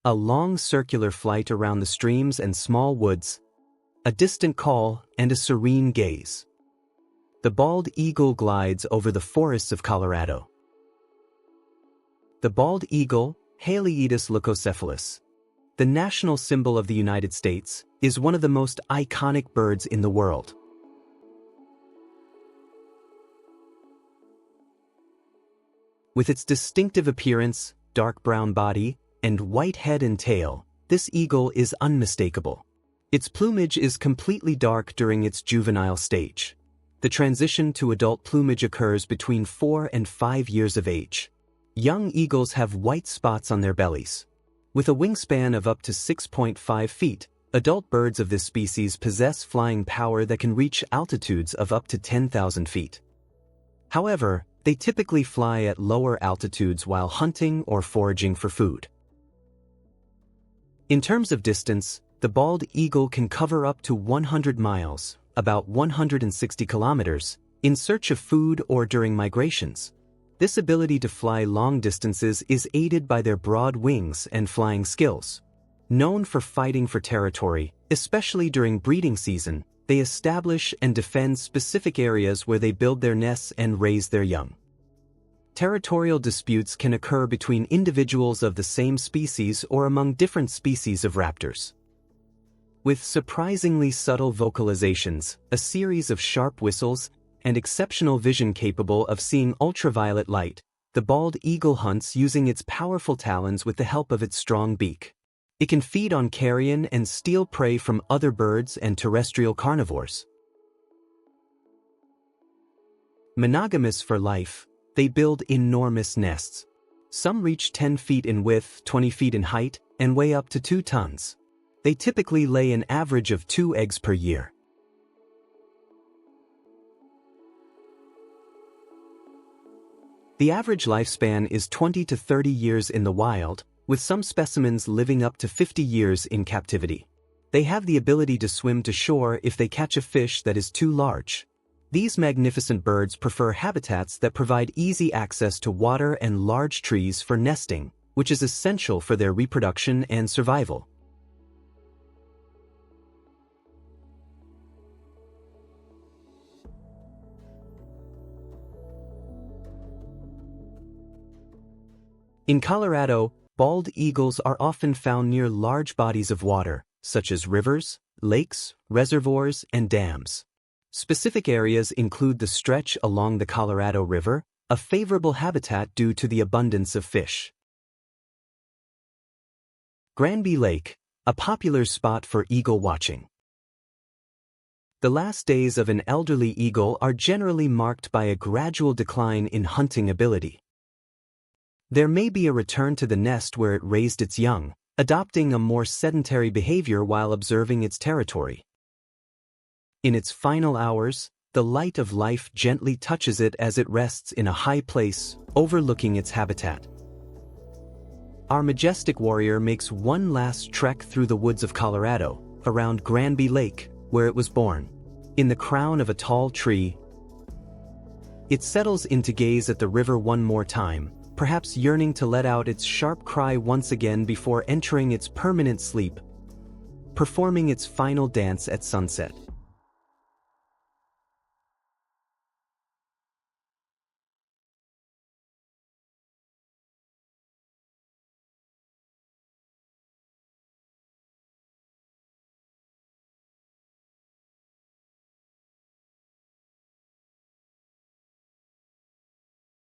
A long circular flight around the streams and small woods, a distant call, and a serene gaze. The bald eagle glides over the forests of Colorado. The bald eagle, Haliaeetus leucocephalus, the national symbol of the United States, is one of the most iconic birds in the world. With its distinctive appearance, dark brown body, and white head and tail, this eagle is unmistakable. Its plumage is completely dark during its juvenile stage. The transition to adult plumage occurs between 4 and 5 years of age. Young eagles have white spots on their bellies. With a wingspan of up to 6.5 feet, adult birds of this species possess flying power that can reach altitudes of up to 10,000 feet. However, they typically fly at lower altitudes while hunting or foraging for food. In terms of distance, the bald eagle can cover up to 100 miles, about 160 kilometers, in search of food or during migrations. This ability to fly long distances is aided by their broad wings and flying skills. Known for fighting for territory, especially during breeding season, they establish and defend specific areas where they build their nests and raise their young. Territorial disputes can occur between individuals of the same species or among different species of raptors. With surprisingly subtle vocalizations, a series of sharp whistles, and exceptional vision capable of seeing ultraviolet light, the bald eagle hunts using its powerful talons with the help of its strong beak. It can feed on carrion and steal prey from other birds and terrestrial carnivores. Monogamous for life, they build enormous nests. Some reach 10 feet in width, 20 feet in height, and weigh up to 2 tons. They typically lay an average of 2 eggs per year. The average lifespan is 20 to 30 years in the wild, with some specimens living up to 50 years in captivity. They have the ability to swim to shore if they catch a fish that is too large. These magnificent birds prefer habitats that provide easy access to water and large trees for nesting, which is essential for their reproduction and survival. In Colorado, bald eagles are often found near large bodies of water, such as rivers, lakes, reservoirs, and dams. Specific areas include the stretch along the Colorado River, a favorable habitat due to the abundance of fish. Granby Lake, a popular spot for eagle watching. The last days of an elderly eagle are generally marked by a gradual decline in hunting ability. There may be a return to the nest where it raised its young, adopting a more sedentary behavior while observing its territory. In its final hours, the light of life gently touches it as it rests in a high place, overlooking its habitat. Our majestic warrior makes one last trek through the woods of Colorado, around Granby Lake, where it was born. In the crown of a tall tree, it settles in to gaze at the river one more time, perhaps yearning to let out its sharp cry once again before entering its permanent sleep, performing its final dance at sunset.